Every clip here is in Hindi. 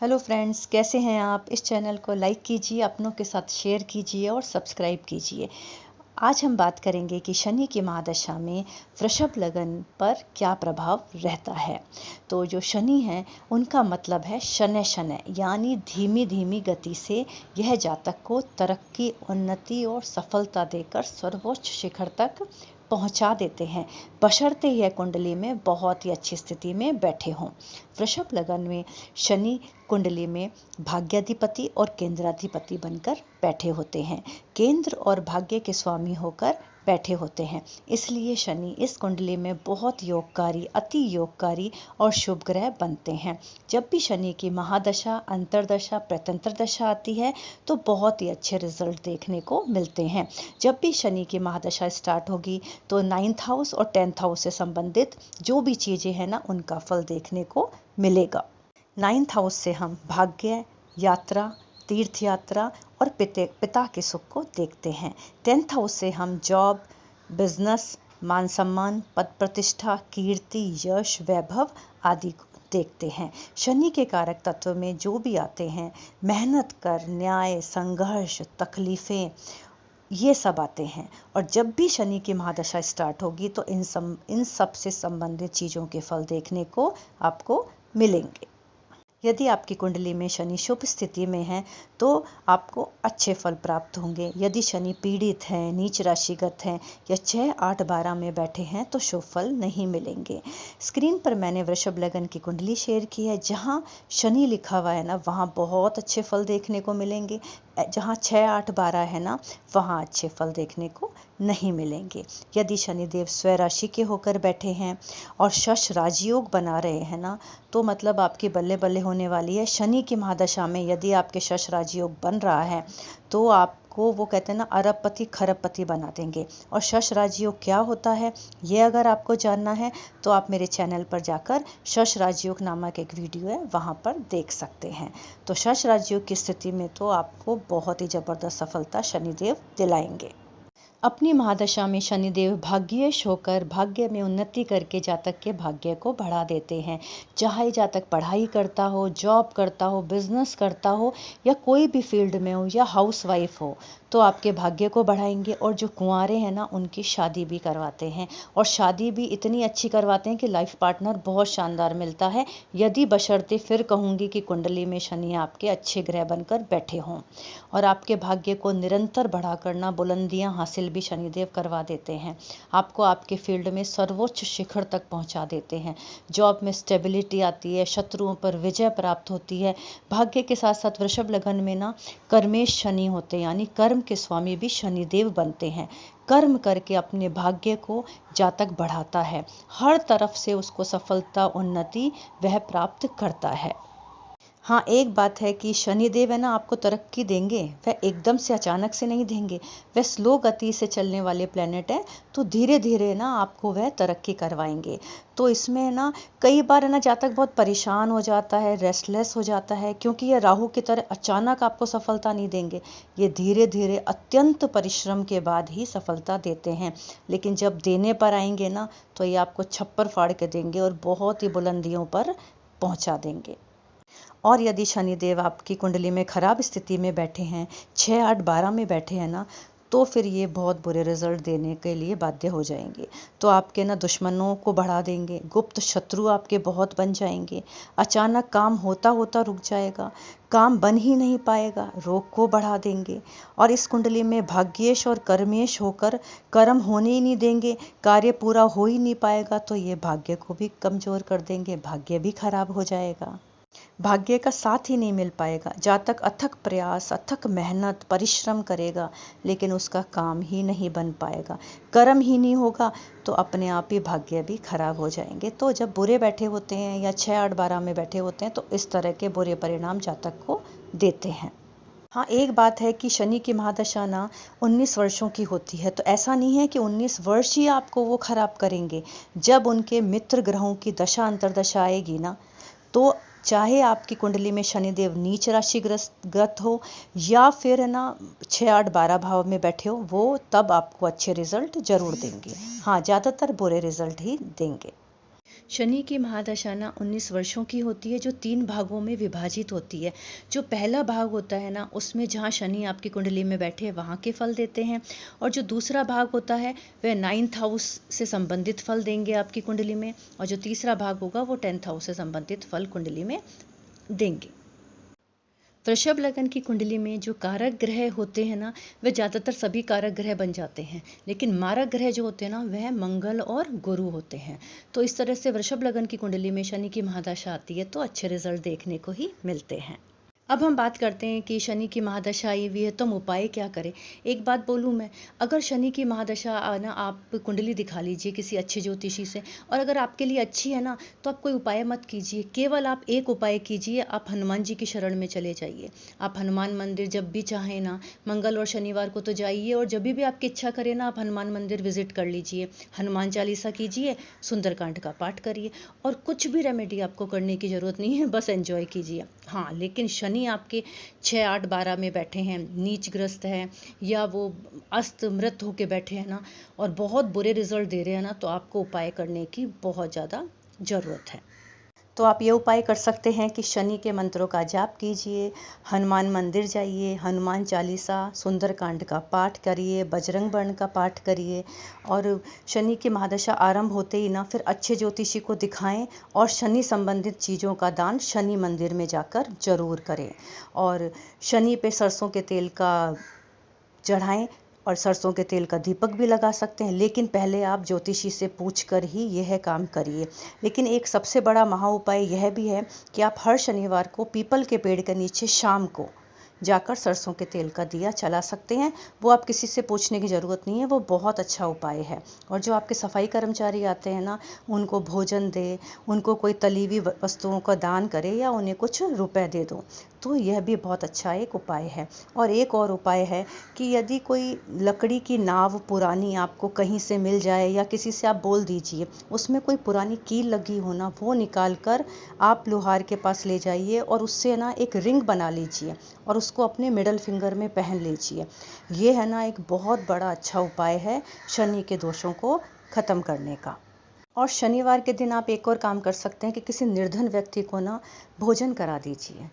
हेलो फ्रेंड्स, कैसे हैं आप। इस चैनल को लाइक कीजिए, अपनों के साथ शेयर कीजिए और सब्सक्राइब कीजिए। आज हम बात करेंगे कि शनि की महादशा में वृषभ लगन पर क्या प्रभाव रहता है। तो जो शनि है उनका मतलब है शनै शनै, यानी धीमी धीमी गति से यह जातक को तरक्की, उन्नति और सफलता देकर सर्वोच्च शिखर तक पहुंचा देते हैं, बशर्ते यह कुंडली में बहुत ही अच्छी स्थिति में बैठे हों। वृषभ लगन में शनि कुंडली में भाग्याधिपति और केंद्राधिपति बनकर बैठे होते हैं, केंद्र और भाग्य के स्वामी होकर बैठे होते हैं। इसलिए शनि इस कुंडली में बहुत योगकारी, अति योगकारी और शुभ ग्रह बनते हैं। जब भी शनि की महादशा, अंतरदशा, प्रत्यंतर दशा आती है तो बहुत ही अच्छे रिजल्ट देखने को मिलते हैं। जब भी शनि की महादशा स्टार्ट होगी तो 9th हाउस और 10th हाउस से संबंधित जो भी चीजें हैं ना, उनका फल देखने को मिलेगा। 9th हाउस से हम भाग्य, यात्रा, तीर्थ यात्रा और पिता के सुख को देखते हैं। 10th हाउस से हम जॉब, बिजनेस, मान सम्मान, पद प्रतिष्ठा, कीर्ति, यश, वैभव आदि को देखते हैं। शनि के कारक तत्व में जो भी आते हैं, मेहनत कर, न्याय, संघर्ष, तकलीफें, ये सब आते हैं। और जब भी शनि की महादशा स्टार्ट होगी तो इन सब से संबंधित चीज़ों के फल देखने को आपको मिलेंगे। यदि आपकी कुंडली में शनि शुभ स्थिति में है तो आपको अच्छे फल प्राप्त होंगे। यदि शनि पीड़ित है, नीच राशिगत हैं या 6, 8, 12 में बैठे हैं तो शुभ फल नहीं मिलेंगे। स्क्रीन पर मैंने वृषभ लगन की कुंडली शेयर की है। जहाँ शनि लिखा हुआ है ना, वहाँ बहुत अच्छे फल देखने को मिलेंगे। जहाँ 6, 8, 12 है ना, वहाँ अच्छे फल देखने को नहीं मिलेंगे। यदि शनिदेव स्वराशि के होकर बैठे हैं और शश राजयोग बना रहे हैं ना, तो मतलब आपकी बल्ले बल्ले होने वाली है। शनि की महादशा में यदि आपके शश राजयोग बन रहा है तो आपको, वो कहते हैं ना, अरबपति खरबपति बना देंगे। और शश राजयोग क्या होता है, ये अगर आपको जानना है तो आप मेरे चैनल पर जाकर शश राजयोग नामक एक वीडियो है, वहाँ पर देख सकते हैं। तो शश राजयोग की स्थिति में तो आपको बहुत ही जबरदस्त सफलता शनिदेव दिलाएंगे। अपनी महादशा में शनिदेव भाग्येश होकर भाग्य में उन्नति करके जातक के भाग्य को बढ़ा देते हैं। चाहे जातक पढ़ाई करता हो, जॉब करता हो, बिजनेस करता हो या कोई भी फील्ड में हो या हाउसवाइफ हो, तो आपके भाग्य को बढ़ाएंगे। और जो कुंवारे हैं ना, उनकी शादी भी करवाते हैं, और शादी भी इतनी अच्छी करवाते हैं कि लाइफ पार्टनर बहुत शानदार मिलता है। यदि बशर्ते, फिर कहूँगी कि कुंडली में शनि आपके अच्छे ग्रह बनकर बैठे हों। और आपके भाग्य को निरंतर बढ़ा करना, बुलंदियां हासिल भी शनिदेव करवा देते हैं। आपको आपके फील्ड में सर्वोच्च शिखर तक पहुंचा देते हैं। जॉब में स्टेबिलिटी आती है, शत्रुओं पर विजय प्राप्त होती है। भाग्य के साथ साथ वृषभ लगन में ना कर्मेश शनि होते हैं, यानी कर्म के स्वामी भी शनिदेव बनते हैं। कर्म करके अपने भाग्य को जातक बढ़ाता है, हर तरफ से उसको सफलता, उन्नति वह प्राप्त करता है। हाँ, एक बात है कि शनिदेव है ना, आपको तरक्की देंगे, वह एकदम से अचानक से नहीं देंगे। वह स्लो गति से चलने वाले प्लेनेट है, तो धीरे धीरे ना आपको वह तरक्की करवाएंगे। तो इसमें ना कई बार है ना जातक बहुत परेशान हो जाता है, रेस्टलेस हो जाता है, क्योंकि ये राहु की तरह अचानक आपको सफलता नहीं देंगे। ये धीरे धीरे अत्यंत परिश्रम के बाद ही सफलता देते हैं। लेकिन जब देने पर आएंगे ना, तो ये आपको छप्पर फाड़ के देंगे और बहुत ही बुलंदियों पर पहुंचा देंगे। और यदि शनिदेव आपकी कुंडली में खराब स्थिति में बैठे हैं, 6, 8, 12 में बैठे हैं ना, तो फिर ये बहुत बुरे रिजल्ट देने के लिए बाध्य हो जाएंगे। तो आपके ना दुश्मनों को बढ़ा देंगे, गुप्त शत्रु आपके बहुत बन जाएंगे। अचानक काम होता होता रुक जाएगा, काम बन ही नहीं पाएगा, रोग को बढ़ा देंगे। और इस कुंडली में भाग्येश और कर्मेश होकर कर्म होने ही नहीं देंगे, कार्य पूरा हो ही नहीं पाएगा, तो ये भाग्य को भी कमजोर कर देंगे, भाग्य भी खराब हो जाएगा, भाग्य का साथ ही नहीं मिल पाएगा। जातक अथक प्रयास, अथक मेहनत, परिश्रम करेगा, लेकिन उसका काम ही नहीं बन पाएगा, कर्म ही नहीं होगा, तो अपने आप ही भाग्य भी खराब हो जाएंगे। तो जब बुरे बैठे होते हैं या 6, 8, 12 में बैठे होते हैं, तो इस तरह के बुरे परिणाम जातक को देते हैं। हाँ, एक बात है कि शनि की महादशा ना 19 वर्षों की होती है, तो ऐसा नहीं है कि 19 वर्ष ही आपको वो खराब करेंगे। जब उनके मित्र ग्रहों की दशा अंतरदशा आएगी ना, तो चाहे आपकी कुंडली में शनिदेव नीच राशिग्रस्त हो या फिर है ना 6, 8, 12 भाव में बैठे हो, वो तब आपको अच्छे रिजल्ट जरूर देंगे। हाँ, ज़्यादातर बुरे रिजल्ट ही देंगे। शनि की महादशा ना 19 वर्षों की होती है, जो 3 भागों में विभाजित होती है। जो पहला भाग होता है ना, उसमें जहाँ शनि आपकी कुंडली में बैठे हैं वहाँ के फल देते हैं, और जो दूसरा भाग होता है वह 9th हाउस से संबंधित फल देंगे आपकी कुंडली में, और जो तीसरा भाग होगा वो 10th हाउस से संबंधित फल कुंडली में देंगे। वृषभ लगन की कुंडली में जो कारक ग्रह होते हैं ना, वे ज़्यादातर सभी कारक ग्रह बन जाते हैं, लेकिन मारक ग्रह जो होते हैं ना, वह मंगल और गुरु होते हैं। तो इस तरह से वृषभ लगन की कुंडली में शनि की महादशा आती है तो अच्छे रिजल्ट देखने को ही मिलते हैं। अब हम बात करते हैं कि शनि की महादशा आई हुई है तो हम उपाय क्या करें। एक बात बोलूँ मैं, अगर शनि की महादशा ना, आप कुंडली दिखा लीजिए किसी अच्छे ज्योतिषी से, और अगर आपके लिए अच्छी है ना, तो आप कोई उपाय मत कीजिए, केवल आप एक उपाय कीजिए, आप हनुमान जी की शरण में चले जाइए। आप हनुमान मंदिर जब भी चाहें ना, मंगल और शनिवार को तो जाइए, और जब भी आपकी इच्छा करे ना, आप हनुमान मंदिर विजिट कर लीजिए, हनुमान चालीसा कीजिए, सुंदरकांड का पाठ करिए, और कुछ भी रेमेडी आपको करने की जरूरत नहीं है, बस एंजॉय कीजिए। हाँ, लेकिन शनि आपके 6, 8, 12 में बैठे हैं, नीचग्रस्त है, या वो अस्त मृत होके बैठे हैं ना, और बहुत बुरे रिजल्ट दे रहे हैं ना, तो आपको उपाय करने की बहुत ज़्यादा ज़रूरत है। तो आप ये उपाय कर सकते हैं कि शनि के मंत्रों का जाप कीजिए, हनुमान मंदिर जाइए, हनुमान चालीसा, सुंदरकांड का पाठ करिए, बजरंग बाण का पाठ करिए, और शनि की महादशा आरंभ होते ही ना, फिर अच्छे ज्योतिषी को दिखाएं, और शनि संबंधित चीज़ों का दान शनि मंदिर में जाकर जरूर करें, और शनि पे सरसों के तेल का चढ़ाएं, और सरसों के तेल का दीपक भी लगा सकते हैं, लेकिन पहले आप ज्योतिषी से पूछकर ही यह काम करिए। लेकिन एक सबसे बड़ा महा उपाय यह भी है कि आप हर शनिवार को पीपल के पेड़ के नीचे शाम को जाकर सरसों के तेल का दिया जला सकते हैं। वो आप किसी से पूछने की ज़रूरत नहीं है, वो बहुत अच्छा उपाय है। और जो आपके सफाई कर्मचारी आते हैं ना, उनको भोजन दे, उनको कोई तली हुई वस्तुओं का दान करे, या उन्हें कुछ रुपए दे दो, तो यह भी बहुत अच्छा एक उपाय है। और एक और उपाय है कि यदि कोई लकड़ी की नाव पुरानी आपको कहीं से मिल जाए, या किसी से आप बोल दीजिए उसमें कोई पुरानी कील लगी हो ना, वो निकाल कर आप लोहार के पास ले जाइए, और उससे ना एक रिंग बना लीजिए, और उसको अपने मिडल फिंगर में पहन लीजिए। ये है ना एक बहुत बड़ा अच्छा उपाय है शनि के दोषों को ख़त्म करने का। और शनिवार के दिन आप एक और काम कर सकते हैं कि किसी निर्धन व्यक्ति को ना भोजन करा दीजिए,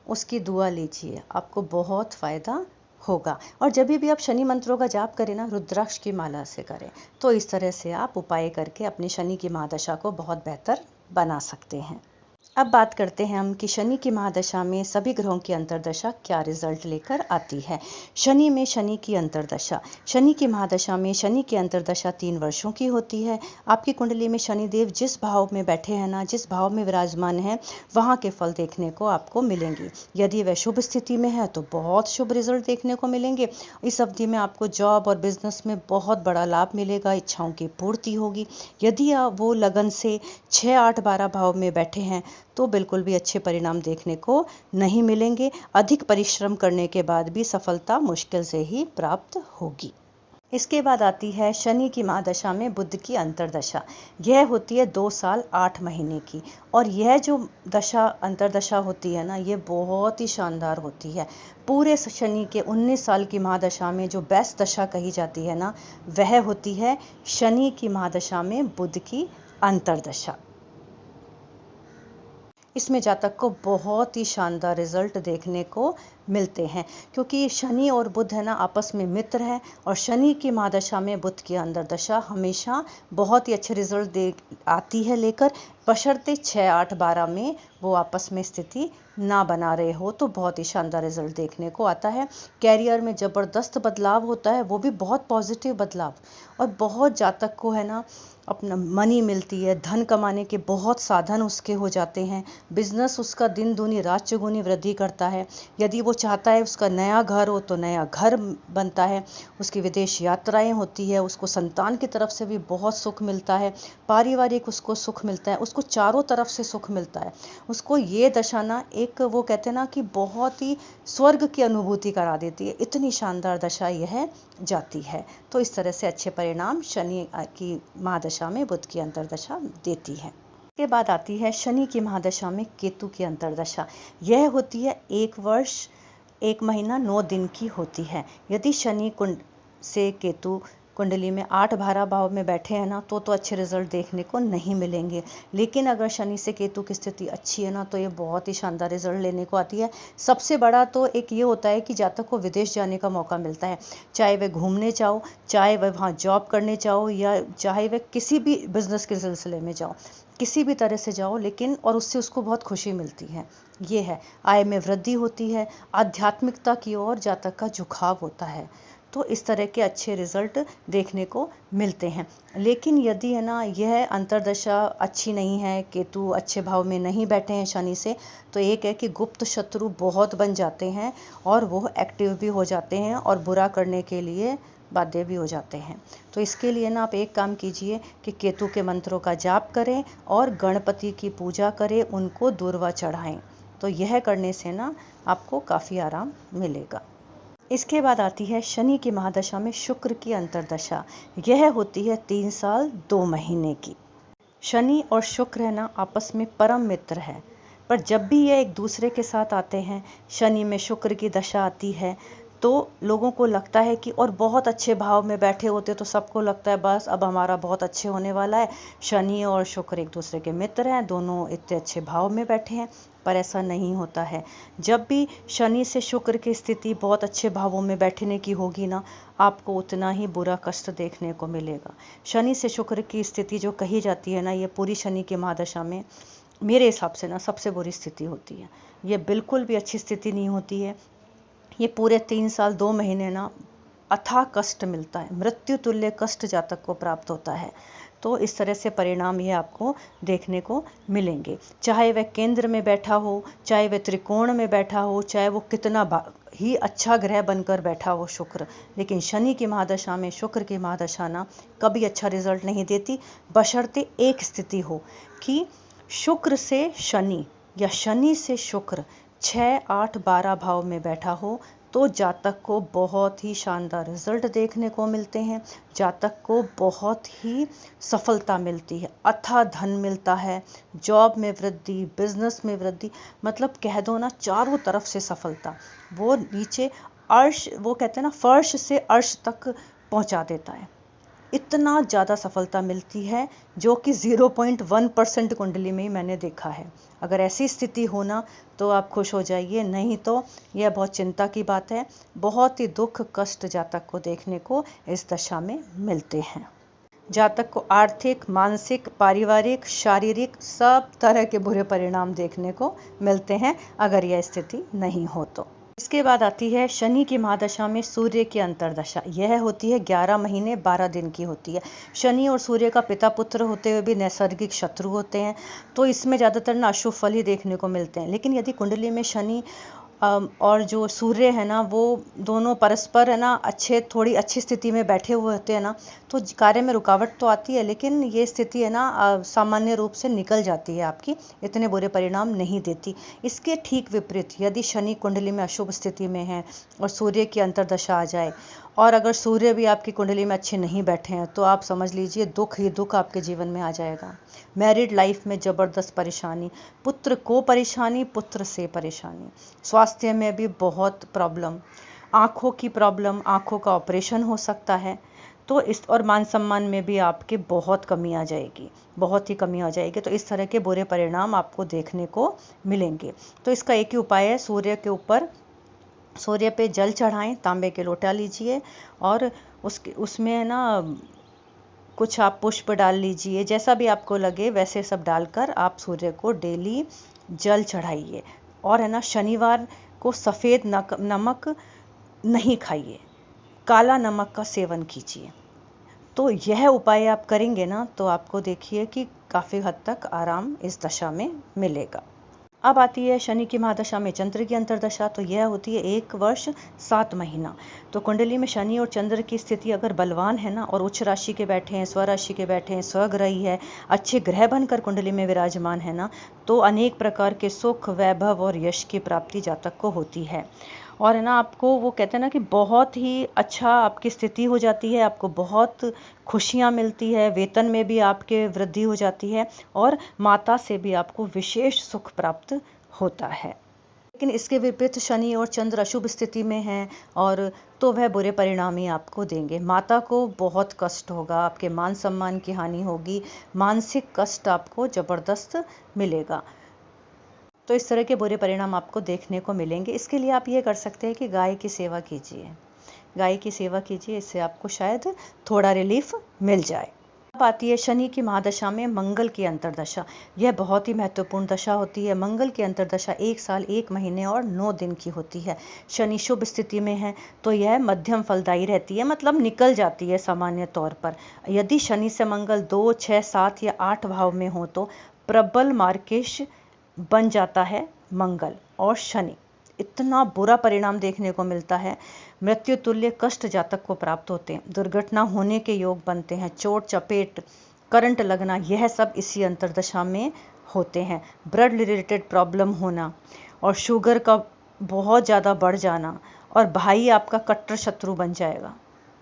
उसकी दुआ लीजिए, आपको बहुत फ़ायदा होगा। और जब भी आप शनि मंत्रों का जाप करें ना, रुद्राक्ष की माला से करें, तो इस तरह से आप उपाय करके अपनी शनि की महादशा को बहुत बेहतर बना सकते हैं। अब बात करते हैं हम कि शनि की महादशा में सभी ग्रहों की अंतर्दशा क्या रिजल्ट लेकर आती है। शनि में शनि की अंतर्दशा। शनि की महादशा में शनि की अंतर्दशा 3 वर्षों की होती है। आपकी कुंडली में शनिदेव जिस भाव में बैठे हैं ना, जिस भाव में विराजमान है, वहाँ के फल देखने को आपको मिलेंगे। यदि वह शुभ स्थिति में है तो बहुत शुभ रिजल्ट देखने को मिलेंगे। इस अवधि में आपको जॉब और बिजनेस में बहुत बड़ा लाभ मिलेगा, इच्छाओं की पूर्ति होगी। यदि आप वो लगन से 6, 8, 12 भाव में बैठे हैं तो बिल्कुल भी अच्छे परिणाम देखने को नहीं मिलेंगे। अधिक परिश्रम करने के बाद भी सफलता मुश्किल से ही प्राप्त होगी। इसके बाद आती है शनि की महादशा में बुध की अंतर्दशा। यह होती है 2 साल 8 महीने की, और यह जो दशा अंतर्दशा होती है ना, ये बहुत ही शानदार होती है। पूरे शनि के 19 साल की महादशा में जो बेस्ट दशा कही जाती है ना, वह होती है शनि की महादशा में बुध की अंतर्दशा। इसमें जातक को बहुत ही शानदार रिजल्ट देखने को मिलते हैं, क्योंकि शनि और बुध है ना आपस में मित्र हैं, और शनि की महादशा में बुध की अंतर्दशा हमेशा बहुत ही अच्छे रिजल्ट दे आती है लेकर, बशर्ते 6, 8, 12 में वो आपस में स्थिति ना बना रहे हो, तो बहुत ही शानदार रिजल्ट देखने को आता है। कैरियर में ज़बरदस्त बदलाव होता है, वो भी बहुत पॉजिटिव बदलाव, और बहुत जातक को है ना अपना मनी मिलती है, धन कमाने के बहुत साधन उसके हो जाते हैं। बिजनेस उसका दिन दूनी रात चौगुनी वृद्धि करता है। यदि वो चाहता है उसका नया घर हो तो नया घर बनता है। उसकी विदेश यात्राएं होती है, उसको संतान की तरफ से भी बहुत सुख मिलता है, पारिवारिक उसको सुख मिलता है, उसको चारों तरफ से सुख मिलता है। उसको ये दशा ना एक वो कहते हैं ना कि बहुत ही स्वर्ग की अनुभूति करा देती है, इतनी शानदार दशा यह जाती है। तो इस तरह से अच्छे परिणाम शनि की महादशा में बुध की अंतर्दशा देती है। के बाद आती है शनि की महादशा में केतु की अंतर्दशा। यह होती है 1 वर्ष 1 महीना 9 दिन की होती है। यदि शनि कुंड से केतु कुंडली में 8 12 भाव में बैठे हैं ना तो अच्छे रिजल्ट देखने को नहीं मिलेंगे। लेकिन अगर शनि से केतु की स्थिति अच्छी है ना तो ये बहुत ही शानदार रिजल्ट लेने को आती है। सबसे बड़ा तो एक ये होता है कि जातक को विदेश जाने का मौका मिलता है, चाहे वह घूमने चाहो, चाहे वह वहाँ जॉब करने चाहो, या चाहे वह किसी भी बिजनेस के सिलसिले में जाओ, किसी भी तरह से जाओ, लेकिन और उससे उसको बहुत खुशी मिलती है। ये है, आय में वृद्धि होती है, आध्यात्मिकता की ओर जातक का झुकाव होता है। तो इस तरह के अच्छे रिजल्ट देखने को मिलते हैं। लेकिन यदि है ना यह अंतर्दशा अच्छी नहीं है, केतु अच्छे भाव में नहीं बैठे हैं शनि से, तो एक है कि गुप्त शत्रु बहुत बन जाते हैं और वो एक्टिव भी हो जाते हैं और बुरा करने के लिए बाध्य भी हो जाते हैं। तो इसके लिए ना आप एक काम कीजिए कि केतु के मंत्रों का जाप करें और गणपति की पूजा करें, उनको दूर्वा चढ़ाएं। तो यह करने से ना आपको काफ़ी आराम मिलेगा। इसके बाद आती है शनि की महादशा में शुक्र की अंतर्दशा। यह होती है 3 साल 2 महीने की। शनि और शुक्र है ना आपस में परम मित्र है, पर जब भी ये एक दूसरे के साथ आते हैं, शनि में शुक्र की दशा आती है, तो लोगों को लगता है कि, और बहुत अच्छे भाव में बैठे होते तो सबको लगता है बस अब हमारा बहुत अच्छे होने वाला है, शनि और शुक्र एक दूसरे के मित्र हैं, दोनों इतने अच्छे भाव में बैठे हैं। पर ऐसा नहीं होता है। जब भी शनि से शुक्र की स्थिति बहुत अच्छे भावों में बैठने की होगी ना, आपको उतना ही बुरा कष्ट देखने को मिलेगा। शनि से शुक्र की स्थिति जो कही जाती है ना, ये पूरी शनि की महादशा में मेरे हिसाब से ना सबसे बुरी स्थिति होती है। ये बिल्कुल भी अच्छी स्थिति नहीं होती है। ये पूरे 3 साल 2 महीने ना अथाह कष्ट मिलता है, मृत्यु तुल्य कष्ट जातक को प्राप्त होता है। तो इस तरह से परिणाम ये आपको देखने को मिलेंगे। चाहे वह केंद्र में बैठा हो, चाहे वह त्रिकोण में बैठा हो, चाहे वो कितना ही अच्छा ग्रह बनकर बैठा हो शुक्र, लेकिन शनि की महादशा में शुक्र की महादशा ना कभी अच्छा रिजल्ट नहीं देती, बशर्ते एक स्थिति हो कि शुक्र से शनि या शनि से शुक्र 6, 8, 12 भाव में बैठा हो, तो जातक को बहुत ही शानदार रिजल्ट देखने को मिलते हैं। जातक को बहुत ही सफलता मिलती है, अथाह धन मिलता है, जॉब में वृद्धि, बिजनेस में वृद्धि, मतलब कह दो ना चारों तरफ से सफलता। वो नीचे अर्श, वो कहते हैं ना फर्श से अर्श तक पहुंचा देता है। इतना ज़्यादा सफलता मिलती है जो कि 0.1% कुंडली में ही मैंने देखा है। अगर ऐसी स्थिति हो ना तो आप खुश हो जाइए, नहीं तो यह बहुत चिंता की बात है। बहुत ही दुख कष्ट जातक को देखने को इस दशा में मिलते हैं। जातक को आर्थिक, मानसिक, पारिवारिक, शारीरिक सब तरह के बुरे परिणाम देखने को मिलते हैं अगर यह स्थिति नहीं हो तो। इसके बाद आती है शनि की महादशा में सूर्य की अंतर्दशा। यह होती है 11 महीने 12 दिन की होती है। शनि और सूर्य का पिता पुत्र होते हुए भी नैसर्गिक शत्रु होते हैं, तो इसमें ज़्यादातर ना अशुभ फल ही देखने को मिलते हैं। लेकिन यदि कुंडली में शनि और जो सूर्य है ना वो दोनों परस्पर है ना थोड़ी अच्छी स्थिति में बैठे हुए होते हैं ना, तो कार्य में रुकावट तो आती है, लेकिन ये स्थिति है ना सामान्य रूप से निकल जाती है, आपकी इतने बुरे परिणाम नहीं देती। इसके ठीक विपरीत यदि शनि कुंडली में अशुभ स्थिति में है और सूर्य की अंतर्दशा आ जाए, और अगर सूर्य भी आपकी कुंडली में अच्छे नहीं बैठे हैं, तो आप समझ लीजिए दुख ही दुख आपके जीवन में आ जाएगा। मैरिड लाइफ में ज़बरदस्त परेशानी, पुत्र को परेशानी, पुत्र से परेशानी, स्वास्थ्य में भी बहुत प्रॉब्लम, आँखों की प्रॉब्लम, आँखों का ऑपरेशन हो सकता है। तो इस और मान सम्मान में भी आपके बहुत कमी आ जाएगी, बहुत ही कमी आ जाएगी। तो इस तरह के बुरे परिणाम आपको देखने को मिलेंगे। तो इसका एक ही उपाय है, सूर्य पे जल चढ़ाएं, तांबे के लोटा लीजिए और उसमें ना कुछ आप पुष्प डाल लीजिए, जैसा भी आपको लगे वैसे सब डालकर आप सूर्य को डेली जल चढ़ाइए। और है ना शनिवार को सफ़ेद नमक नहीं खाइए, काला नमक का सेवन कीजिए। तो यह उपाय आप करेंगे ना तो आपको देखिए कि काफ़ी हद तक आराम इस दशा में मिलेगा। अब आती है शनि की महादशा में चंद्र की अंतर्दशा। तो यह होती है 1 वर्ष 7 महीना। तो कुंडली में शनि और चंद्र की स्थिति अगर बलवान है ना और उच्च राशि के बैठे हैं, स्वराशि के बैठे हैं, स्वग्रही है, अच्छे ग्रह बनकर कुंडली में विराजमान है ना, तो अनेक प्रकार के सुख, वैभव और यश की प्राप्ति जातक को होती है। और है ना आपको वो कहते हैं ना कि बहुत ही अच्छा आपकी स्थिति हो जाती है, आपको बहुत खुशियाँ मिलती है, वेतन में भी आपके वृद्धि हो जाती है और माता से भी आपको विशेष सुख प्राप्त होता है। लेकिन इसके विपरीत शनि और चंद्र अशुभ स्थिति में हैं और तो वह बुरे परिणाम ही आपको देंगे। माता को बहुत कष्ट होगा, आपके मान सम्मान की हानि होगी, मानसिक कष्ट आपको जबरदस्त मिलेगा। तो इस तरह के बुरे परिणाम आपको देखने को मिलेंगे। इसके लिए आप ये कर सकते हैं कि गाय की सेवा कीजिए, गाय की सेवा कीजिए, इससे आपको शायद थोड़ा रिलीफ मिल जाए। अब आती है शनि की महादशा में मंगल की अंतर्दशा। यह बहुत ही महत्वपूर्ण दशा होती है। मंगल की अंतर्दशा 1 साल 1 महीने और 9 दिन की होती है। शनि शुभ स्थिति में है तो यह मध्यम फलदायी रहती है, मतलब निकल जाती है सामान्य तौर पर। यदि शनि से मंगल 2, 6, 7 या 8 भाव में हो तो प्रबल मार्केश बन जाता है मंगल और शनि। इतना बुरा परिणाम देखने को मिलता है, मृत्यु तुल्य कष्ट जातक को प्राप्त होते हैं, दुर्घटना होने के योग बनते हैं, चोट चपेट, करंट लगना, यह सब इसी अंतर्दशा में होते हैं। ब्लड रिलेटेड प्रॉब्लम होना और शुगर का बहुत ज़्यादा बढ़ जाना, और भाई आपका कट्टर शत्रु बन जाएगा।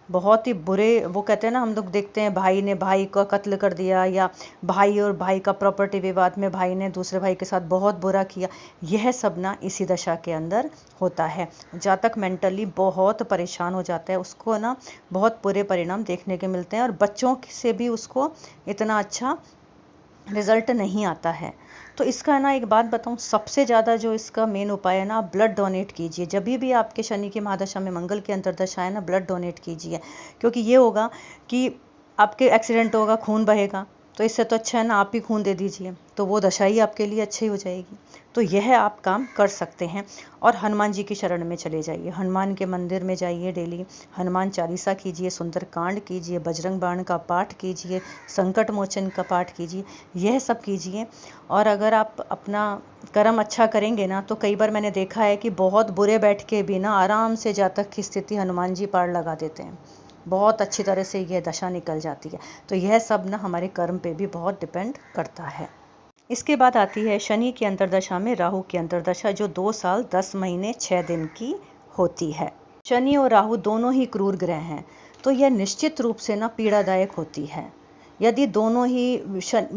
बहुत ही बुरे, वो कहते हैं ना, हम लोग देखते हैं भाई ने भाई का कत्ल कर दिया, या भाई और भाई का प्रॉपर्टी विवाद में भाई ने दूसरे भाई के साथ बहुत बुरा किया, यह सब ना इसी दशा के अंदर होता है। जातक मेंटली बहुत परेशान हो जाता है, उसको ना बहुत बुरे परिणाम देखने के मिलते हैं, और बच्चों से भी उसको इतना अच्छा रिजल्ट नहीं आता है। तो इसका ना एक बात बताऊं, सबसे ज़्यादा जो इसका मेन उपाय है ना, आप ब्लड डोनेट कीजिए। जब भी आपके शनि की महादशा में मंगल की अंतर्दशा है ना, ब्लड डोनेट कीजिए, क्योंकि ये होगा कि आपके एक्सीडेंट होगा, खून बहेगा, तो इससे तो अच्छा है ना आप ही खून दे दीजिए, तो वो दशा ही आपके लिए अच्छी हो जाएगी। तो यह आप काम कर सकते हैं। और हनुमान जी की शरण में चले जाइए, हनुमान के मंदिर में जाइए, डेली हनुमान चालीसा कीजिए, सुंदरकांड कीजिए, बजरंग बाण का पाठ कीजिए, संकट मोचन का पाठ कीजिए, यह सब कीजिए। और अगर आप अपना कर्म अच्छा करेंगे ना, तो कई बार मैंने देखा है कि बहुत बुरे बैठ के भी ना आराम से जातक की स्थिति हनुमान जी पार लगा देते हैं, बहुत अच्छी तरह से यह दशा निकल जाती है। तो यह सब ना हमारे कर्म पे भी बहुत डिपेंड करता है। इसके बाद आती है शनि की अंतर्दशा में राहु की अंतर्दशा, जो 2 साल 10 महीने 6 दिन की होती है। शनि और राहु दोनों ही क्रूर ग्रह हैं, तो यह निश्चित रूप से ना पीड़ादायक होती है। यदि दोनों ही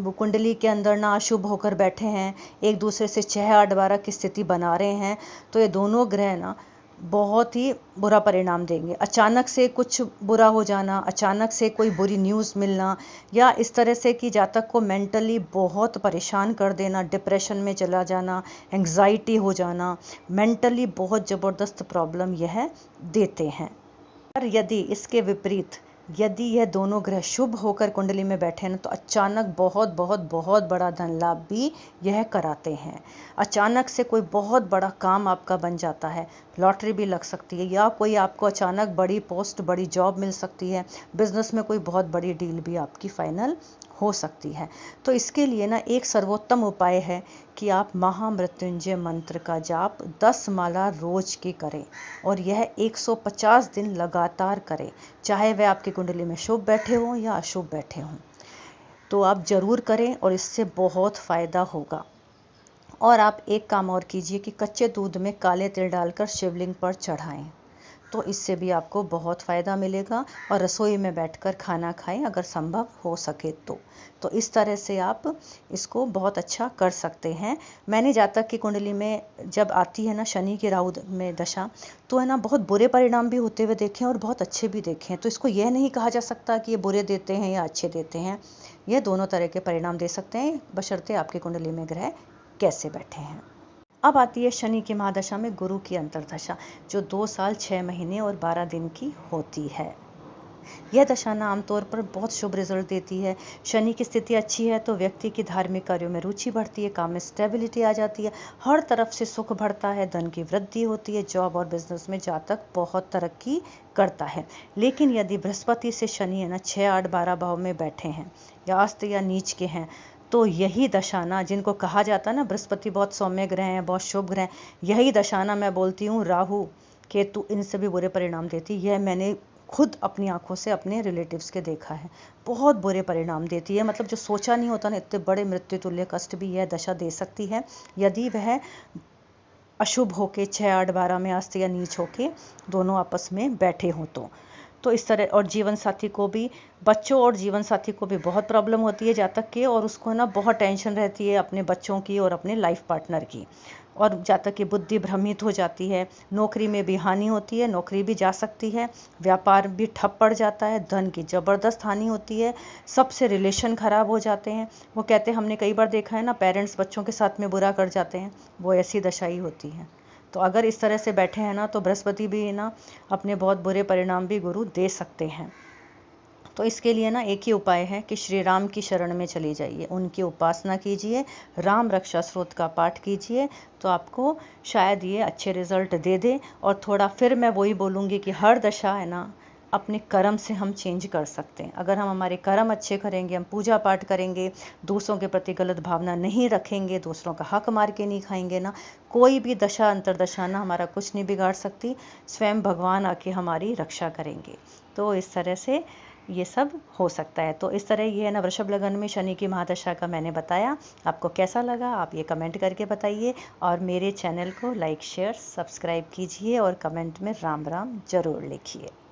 कुंडली के अंदर ना अशुभ होकर बैठे हैं, एक दूसरे से 6, 8, 12 की स्थिति बना रहे हैं, तो ये दोनों ग्रह ना बहुत ही बुरा परिणाम देंगे। अचानक से कुछ बुरा हो जाना, अचानक से कोई बुरी न्यूज़ मिलना, या इस तरह से कि जातक को मेंटली बहुत परेशान कर देना, डिप्रेशन में चला जाना, एंग्जाइटी हो जाना, मेंटली बहुत ज़बरदस्त प्रॉब्लम यह देते हैं। पर यदि इसके विपरीत, यदि यह दोनों ग्रह शुभ होकर कुंडली में बैठे ना, तो अचानक बहुत बहुत बहुत बड़ा धन लाभ भी यह कराते हैं। अचानक से कोई बहुत बड़ा काम आपका बन जाता है, लॉटरी भी लग सकती है, या कोई आपको अचानक बड़ी पोस्ट, बड़ी जॉब मिल सकती है, बिजनेस में कोई बहुत बड़ी डील भी आपकी फाइनल हो सकती है। तो इसके लिए ना एक सर्वोत्तम उपाय है कि आप महामृत्युंजय मंत्र का जाप 10 माला रोज की करें, और यह 150 दिन लगातार करें, चाहे वह आपकी कुंडली में शुभ बैठे हों या अशुभ बैठे हों। तो आप जरूर करें और इससे बहुत फायदा होगा। और आप एक काम और कीजिए कि कच्चे दूध में काले तिल डालकर शिवलिंग पर चढ़ाएं, तो इससे भी आपको बहुत फ़ायदा मिलेगा। और रसोई में बैठकर खाना खाएं अगर संभव हो सके तो इस तरह से आप इसको बहुत अच्छा कर सकते हैं। मैंने जातक की कुंडली में जब आती है ना शनि की राहु में दशा, तो है ना बहुत बुरे परिणाम भी होते हुए देखे हैं और बहुत अच्छे भी देखे हैं। तो इसको यह नहीं कहा जा सकता कि ये बुरे देते हैं या अच्छे देते हैं, ये दोनों तरह के परिणाम दे सकते हैं, बशर्ते आपकी कुंडली में ग्रह कैसे बैठे हैं। अब आती है शनि की महादशा में गुरु की अंतर्दशा, जो 2 साल 6 महीने और 12 दिन की होती है। यह दशा ना आमतौर पर बहुत शुभ रिजल्ट देती है। शनि की स्थिति अच्छी है तो व्यक्ति की धार्मिक कार्यों में रुचि बढ़ती है, काम में स्टेबिलिटी आ जाती है, हर तरफ से सुख बढ़ता है, धन की वृद्धि होती है, जॉब और बिजनेस में जातक बहुत तरक्की करता है। लेकिन यदि बृहस्पति से शनि है ना 6, 8, 12 भाव में बैठे हैं या अस्त या नीच के हैं, तो यही दशा ना, जिनको कहा जाता है ना बृहस्पति बहुत सौम्य ग्रह हैं, बहुत शुभ ग्रह, यही दशा ना मैं बोलती हूँ राहु केतु इनसे भी बुरे परिणाम देती। यह मैंने खुद अपनी आंखों से अपने रिलेटिव्स के देखा है, बहुत बुरे परिणाम देती है। मतलब जो सोचा नहीं होता ना, इतने बड़े मृत्यु तुल्य कष्ट भी यह दशा दे सकती है यदि वह अशुभ होके 6, 8, 12 में अस्त या नीच होके दोनों आपस में बैठे हों। तो तो इस तरह, और जीवन साथी को भी, बच्चों और जीवन साथी को भी बहुत प्रॉब्लम होती है जातक के, और उसको ना बहुत टेंशन रहती है अपने बच्चों की और अपने लाइफ पार्टनर की, और जातक की बुद्धि भ्रमित हो जाती है, नौकरी में भी हानि होती है, नौकरी भी जा सकती है, व्यापार भी ठप पड़ जाता है, धन की ज़बरदस्त हानि होती है, सबसे रिलेशन खराब हो जाते हैं। वो कहते हैं, हमने कई बार देखा है ना, पेरेंट्स बच्चों के साथ में बुरा कर जाते हैं, वो ऐसी दशा ही होती है। तो अगर इस तरह से बैठे हैं ना, तो बृहस्पति भी ना अपने बहुत बुरे परिणाम भी गुरु दे सकते हैं। तो इसके लिए ना एक ही उपाय है कि श्री राम की शरण में चली जाइए, उनकी उपासना कीजिए, राम रक्षा स्रोत का पाठ कीजिए, तो आपको शायद ये अच्छे रिजल्ट दे दे। और थोड़ा फिर मैं वही बोलूँगी कि हर दशा है ना, अपने कर्म से हम चेंज कर सकते हैं। अगर हम हमारे कर्म अच्छे करेंगे, हम पूजा पाठ करेंगे, दूसरों के प्रति गलत भावना नहीं रखेंगे, दूसरों का हक मार के नहीं खाएंगे ना, कोई भी दशा अंतरदशा ना हमारा कुछ नहीं बिगाड़ सकती, स्वयं भगवान आके हमारी रक्षा करेंगे। तो इस तरह से ये सब हो सकता है। तो इस तरह ये है ना, वृषभ लगन में शनि की महादशा का मैंने बताया। आपको कैसा लगा आप ये कमेंट करके बताइए, और मेरे चैनल को लाइक शेयर सब्सक्राइब कीजिए, और कमेंट में राम राम जरूर लिखिए।